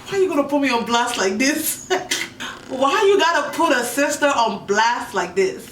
Why you gonna put me on blast like this? Why you gotta put a sister on blast like this?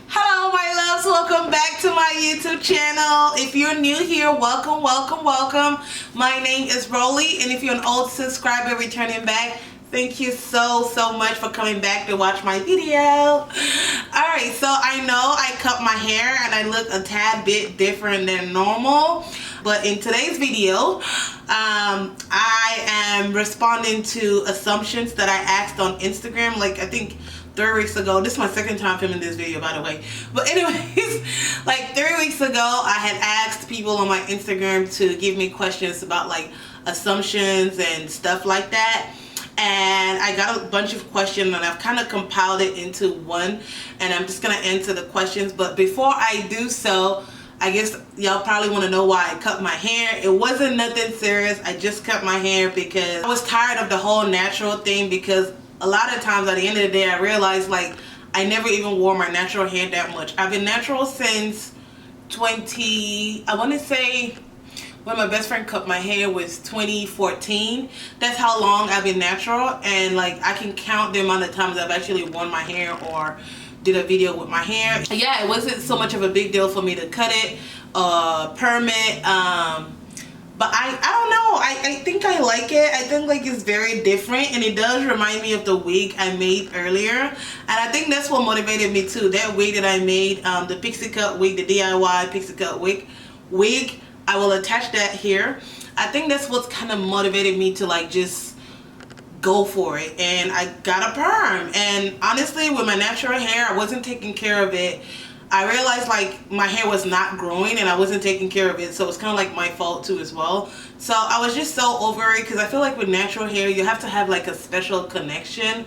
Hello my loves, welcome back to my YouTube channel. If you're new here, welcome, welcome, welcome. My name is Rolly, and if you're an old subscriber returning back, thank you so much for coming back to watch my video. Alright, so I know I cut my hair and I look a tad bit different than normal, but in today's video I am responding to assumptions that I asked on Instagram, like I think 3 weeks ago. This is my second time filming this video, by the way. But anyways, like 3 weeks ago, I had asked people on my Instagram to give me questions about like assumptions and stuff like that. And I got a bunch of questions and I've kind of compiled it into one, and I'm just going to answer the questions. But before I do so, I guess y'all probably want to know why I cut my hair. It wasn't nothing serious. I just cut my hair because I was tired of the whole natural thing, because a lot of times at the end of the day I realized like I never even wore my natural hair that much. I've been natural since I want to say when my best friend cut my hair was 2014. That's how long I've been natural, and like I can count the amount of times I've actually worn my hair or did a video with my hair. Yeah, it wasn't so much of a big deal for me to cut it, perm it, but I don't know, I think I like it. I think like it's very different, and it does remind me of the wig I made earlier, and I think that's what motivated me too. That wig that I made, the pixie cut wig, the DIY pixie cut wig, I will attach that here. I think that's what's kind of motivated me to like just go for it, and I got a perm. And honestly, with my natural hair, I wasn't taking care of it. I realized like my hair was not growing and I wasn't taking care of it, so it's kind of like my fault too as well. So I was just so over it, because I feel like with natural hair you have to have like a special connection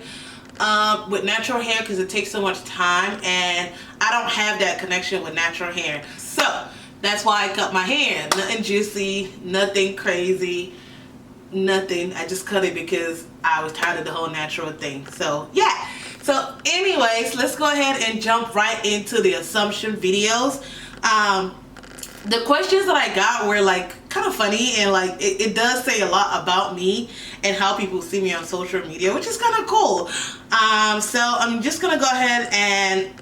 with natural hair, because it takes so much time, and I don't have that connection with natural hair. So that's why I cut my hair. Nothing juicy, nothing crazy, nothing. I just cut it because I was tired of the whole natural thing. So yeah. So anyways, let's go ahead and jump right into the assumption videos. The questions that I got were like kind of funny, and like it does say a lot about me and how people see me on social media, which is kind of cool. So I'm just gonna go ahead and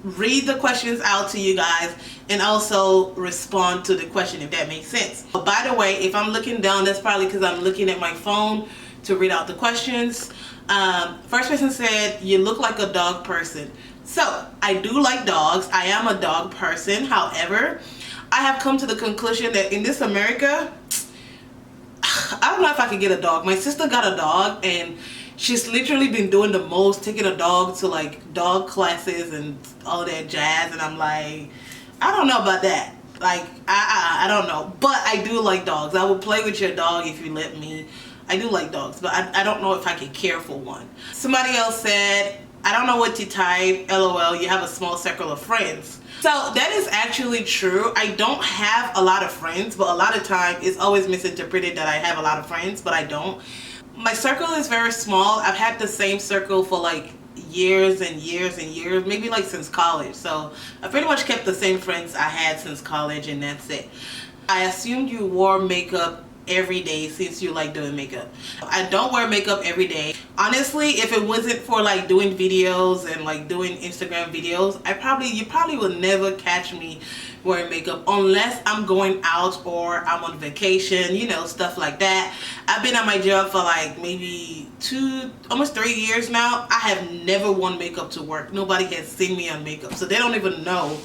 read the questions out to you guys, and also respond to the question, if that makes sense. But by the way, if I'm looking down, that's probably because I'm looking at my phone to read out the questions. First person said, you look like a dog person. So I do like dogs. I am a dog person. However, I have come to the conclusion that in this America, I don't know if I could get a dog. My sister got a dog, and she's literally been doing the most, taking a dog to like dog classes and all that jazz, and I'm like, I don't know about that. Like I don't know, but I do like dogs. I would play with your dog if you let me. I do like dogs, but I don't know if I could care for one. Somebody else said, I don't know what to type, LOL, you have a small circle of friends. So that is actually true. I don't have a lot of friends, but a lot of time it's always misinterpreted that I have a lot of friends, but I don't. My circle is very small. I've had the same circle for like years and years and years, maybe like since college. So I pretty much kept the same friends I had since college, and that's it. I assumed you wore makeup every day since you like doing makeup. I don't wear makeup every day. Honestly, if it wasn't for like doing videos and like doing Instagram videos, you probably would never catch me wearing makeup unless I'm going out or I'm on vacation, you know, stuff like that. I've been at my job for like maybe almost 3 years now. I have never worn makeup to work. Nobody has seen me on makeup, so they don't even know,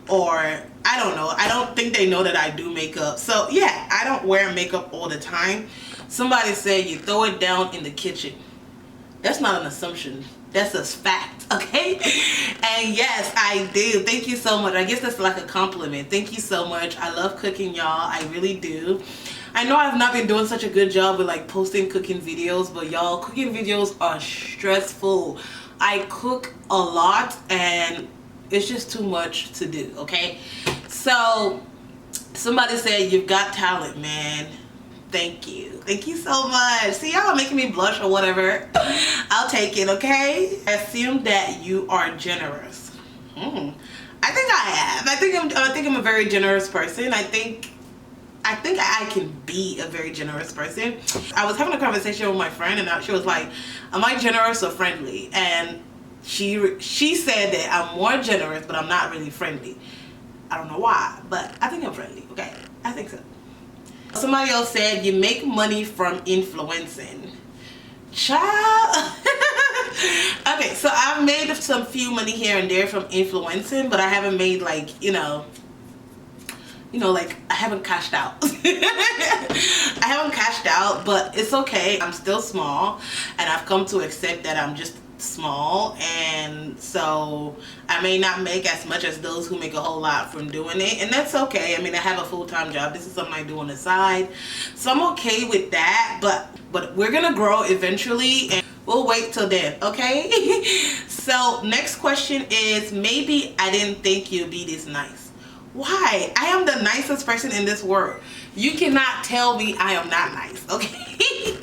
or I don't know. I don't think they know that I do makeup. So yeah, I don't wear makeup all the time. Somebody said you throw it down in the kitchen. That's not an assumption. That's a fact, okay? And yes, I do. Thank you so much. I guess that's like a compliment. Thank you so much. I love cooking, y'all. I really do. I know I've not been doing such a good job with like posting cooking videos, but y'all, cooking videos are stressful. I cook a lot and it's just too much to do, okay? So somebody said you've got talent, man. Thank you. Thank you so much. See, y'all are making me blush or whatever. I'll take it, okay? Assume that you are generous. I think I am. I think I'm a very generous person. I think I can be a very generous person. I was having a conversation with my friend, and she was like, am I generous or friendly? And she said that I'm more generous, but I'm not really friendly. I don't know why, but I think I'm friendly, okay? I think so. Somebody else said, you make money from influencing. Child. Okay, so I've made some few money here and there from influencing, but I haven't made like, you know, like I haven't cashed out. I haven't cashed out, but it's okay. I'm still small, and I've come to accept that I'm just small, and so I may not make as much as those who make a whole lot from doing it, and that's okay. I mean, I have a full-time job. This is something I do on the side, so I'm okay with that, but we're gonna grow eventually, and we'll wait till then, okay? So next question is, maybe I didn't think you'd be this nice. Why? I am the nicest person in this world. You cannot tell me I am not nice, okay?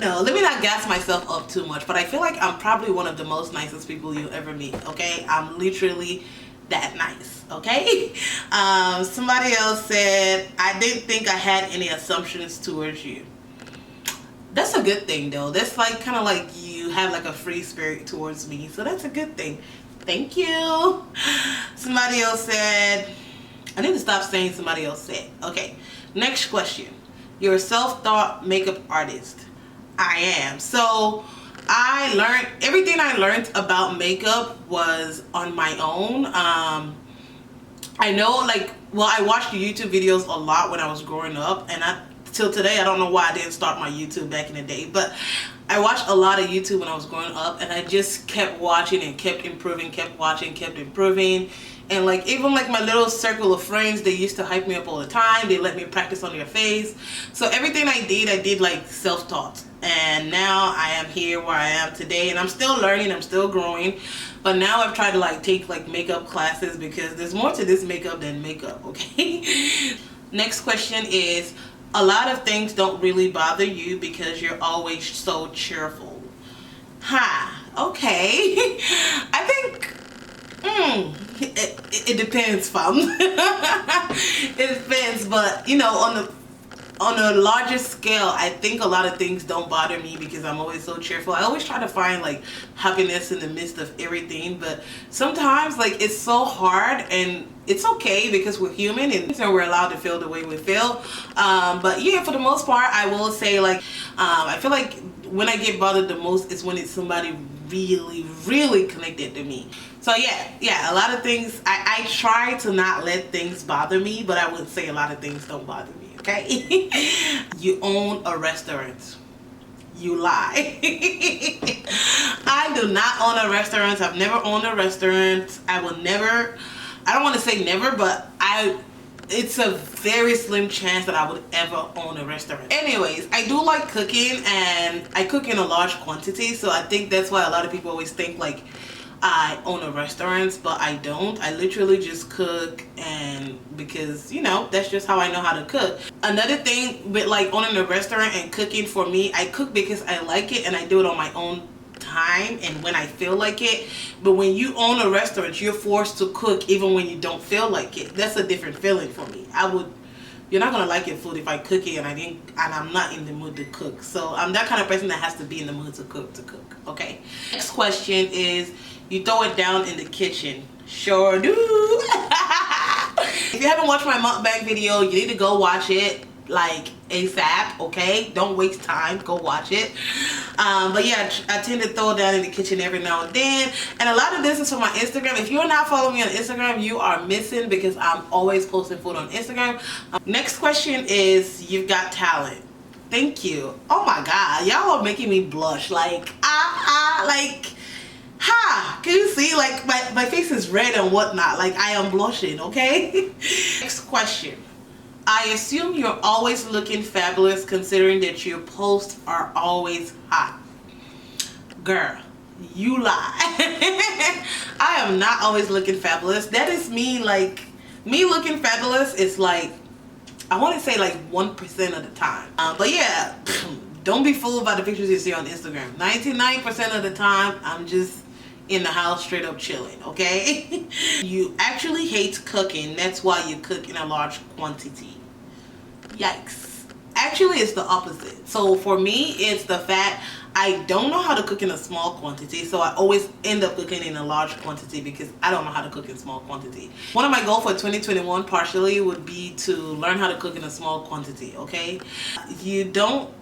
No, let me not gas myself up too much, but I feel like I'm probably one of the most nicest people you'll ever meet, okay? I'm literally that nice, okay? Somebody else said, I didn't think I had any assumptions towards you. That's a good thing, though. That's like kind of like you have like a free spirit towards me, so that's a good thing. Thank you. Somebody else said, I need to stop saying somebody else said. Okay, next question. You're a self-taught makeup artist. I am. So I learned, everything I learned about makeup was on my own. I know, like, well, I watched YouTube videos a lot when I was growing up, and till today, I don't know why I didn't start my YouTube back in the day, but I watched a lot of YouTube when I was growing up, and I just kept watching and kept improving, kept watching, kept improving. And like, even like my little circle of friends, they used to hype me up all the time. They let me practice on their face. So everything I did like self-taught. And now I am here where I am today, and I'm still learning, I'm still growing. But now I've tried to like take like makeup classes, because there's more to this makeup than makeup, okay? Next question is, a lot of things don't really bother you because you're always so cheerful. Okay. I think it depends, fam. It depends, but you know, on a larger scale, I think a lot of things don't bother me because I'm always so cheerful. I always try to find like happiness in the midst of everything, but sometimes like it's so hard, and it's okay because we're human and so we're allowed to feel the way we feel. But yeah, for the most part, I will say like I feel like when I get bothered the most is when it's somebody really connected to me. So yeah, a lot of things, I try to not let things bother me, but I would say a lot of things don't bother me, okay? You own a restaurant. You lie. I do not own a restaurant. I've never owned a restaurant. I will never, I don't want to say never, but it's a very slim chance that I would ever own a restaurant. Anyways, I do like cooking, and I cook in a large quantity, so I think that's why a lot of people always think like I own a restaurant, but I don't. I literally just cook, and because, you know, that's just how I know how to cook. Another thing with like owning a restaurant and cooking, for me, I cook because I like it, and I do it on my own time and when I feel like it. But when you own a restaurant, you're forced to cook even when you don't feel like it. That's a different feeling for me. You're not gonna like your food if I cook it and I'm not in the mood to cook. So I'm that kind of person that has to be in the mood to cook. Okay. Next question is, you throw it down in the kitchen. Sure do. If you haven't watched my mukbang video, you need to go watch it like ASAP, okay? Don't waste time, go watch it. But yeah, I tend to throw it down in the kitchen every now and then, and a lot of this is for my Instagram. If you're not following me on Instagram, you are missing, because I'm always posting food on Instagram. Next question is, you've got talent. Thank you. Oh my god, y'all are making me blush. Like can you see, like my face is red and whatnot, like I am blushing, okay? Next question. I assume you're always looking fabulous, considering that your posts are always hot. Girl, you lie. I am not always looking fabulous. That is me, like, me looking fabulous is like I want to say like 1% of the time. But yeah, don't be fooled by the pictures you see on Instagram. 99% of the time, I'm just in the house straight up chilling, okay? You actually hate cooking. That's why you cook in a large quantity. Yikes. Actually, it's the opposite. So for me, it's the fact I don't know how to cook in a small quantity, so I always end up cooking in a large quantity because I don't know how to cook in small quantity. One of my goals for 2021 partially would be to learn how to cook in a small quantity, okay? You don't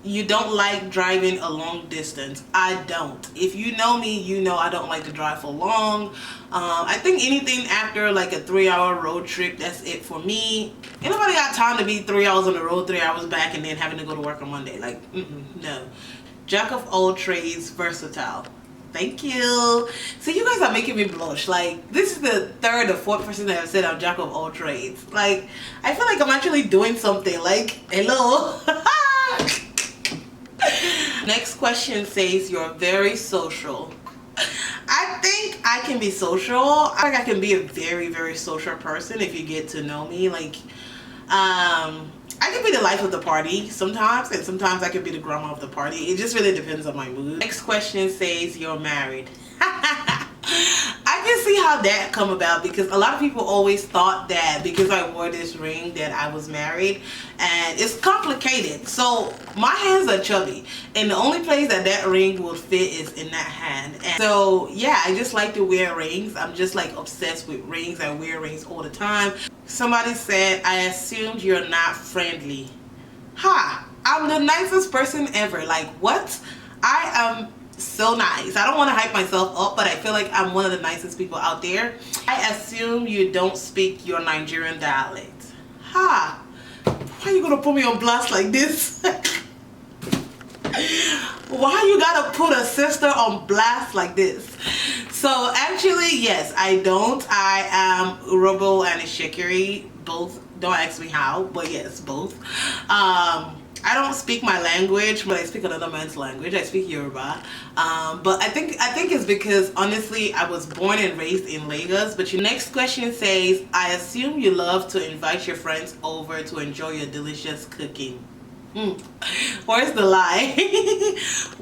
like driving a long distance. I don't. If you know me, you know I don't like to drive for long. I think anything after like a 3-hour road trip, that's it for me. Ain't nobody got time to be 3 hours on the road, 3 hours back, and then having to go to work on Monday. Like, no. Jack of all trades, versatile. Thank you. See, you guys are making me blush. Like, this is the third or fourth person that have said I'm jack of all trades. Like, I feel like I'm actually doing something. Like, hello. Next question says you're very social. I think I can be social. I think I can be a very, very social person if you get to know me. Like, I can be the life of the party sometimes, and sometimes I can be the grandma of the party. It just really depends on my mood. Next question says you're married. I can see how that come about because a lot of people always thought that because I wore this ring that I was married, and it's complicated. So my hands are chubby, and the only place that that ring will fit is in that hand. And so yeah, I just like to wear rings. I'm just like obsessed with rings. I wear rings all the time. Somebody said, I assumed you're not friendly. Ha! I'm the nicest person ever. Like, what? I am so nice. I don't want to hype myself up, but I feel like I'm one of the nicest people out there. I assume you don't speak your Nigerian dialect. Ha! Why you gonna put me on blast like this? Why you gotta put a sister on blast like this? So actually, yes, I don't. I am Urobo and Ishikiri, both. Don't ask me how, but yes, both. I don't speak my language, but I speak another man's language. I speak Yoruba. But I think it's because honestly, I was born and raised in Lagos. But your next question says, I assume you love to invite your friends over to enjoy your delicious cooking. Where's the lie?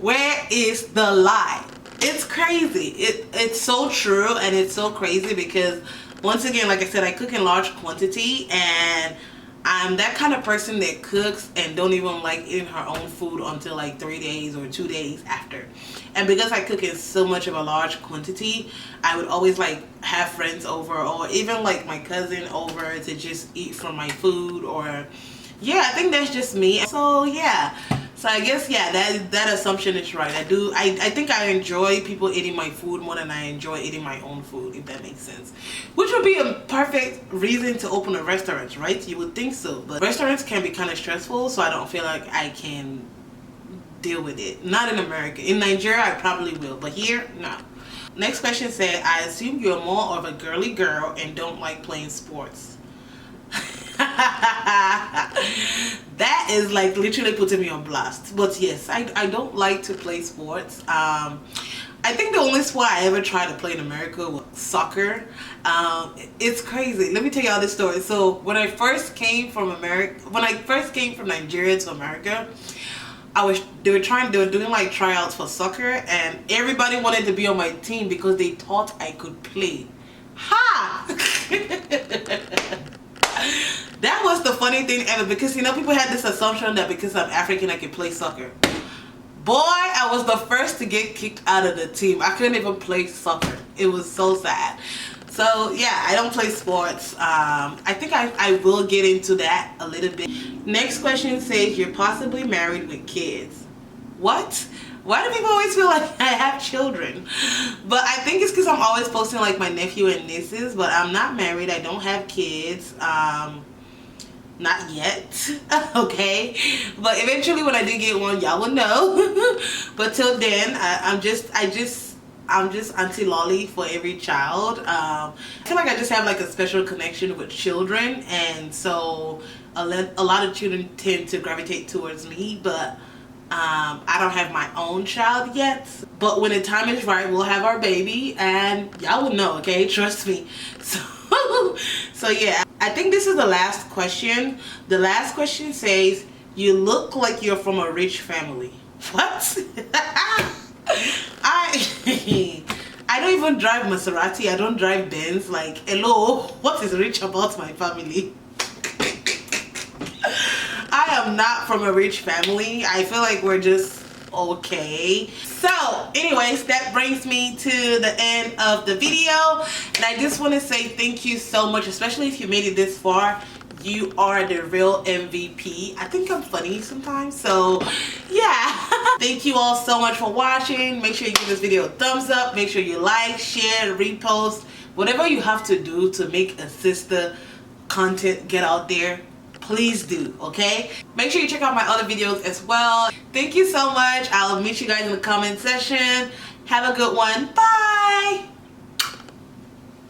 Where is the lie? It's crazy. It's so true, and it's so crazy because once again, like I said, I cook in large quantity, and I'm that kind of person that cooks and don't even like eating her own food until like 3 days or 2 days after. And because I cook in so much of a large quantity, I would always like have friends over, or even like my cousin over to just eat from my food. Or yeah, I think that's just me. So yeah, so I guess yeah, that assumption is right. I think I enjoy people eating my food more than I enjoy eating my own food, if that makes sense. Which would be a perfect reason to open a restaurant, right? You would think so, but restaurants can be kind of stressful, so I don't feel like I can deal with it. Not in America. In Nigeria, I probably will, but here, no. Next question said, I assume you're more of a girly girl and don't like playing sports. That is like literally putting me on blast. But yes, I don't like to play sports. I think the only sport I ever tried to play in America was soccer. It's crazy. Let me tell y'all this story. So when I first came from Nigeria to America, they were doing like tryouts for soccer, and everybody wanted to be on my team because they thought I could play. Ha! That was the funny thing ever, because you know, people had this assumption that because I'm African I can play soccer. Boy, I was the first to get kicked out of the team. I couldn't even play soccer. It was so sad. So yeah, I don't play sports. I think I will get into that a little bit. Next question says you're possibly married with kids. What? Why do people always feel like I have children? But I think it's because I'm always posting like my nephew and nieces, but I'm not married. I don't have kids. Not yet. Okay, but eventually when I do get one, y'all will know. But till then, I'm just Auntie Lolly for every child. I feel like I just have like a special connection with children, and so a lot of children tend to gravitate towards me. But I don't have my own child yet, but when the time is right, we'll have our baby, and y'all will know, okay? Trust me. So yeah, I think this is the last question. The last question says, you look like you're from a rich family. What? I don't even drive Maserati. I don't drive Benz. Like, hello, what is rich about my family? I am not from a rich family. I feel like we're just okay. So anyways, that brings me to the end of the video, and I just want to say thank you so much, especially if you made it this far. You are the real MVP. I think I'm funny sometimes, so yeah. Thank you all so much for watching. Make sure you give this video a thumbs up. Make sure you like, share, repost, whatever you have to do to make a sister content get out there. Please do, okay? Make sure you check out my other videos as well. Thank you so much. I'll meet you guys in the comment section. Have a good one. Bye.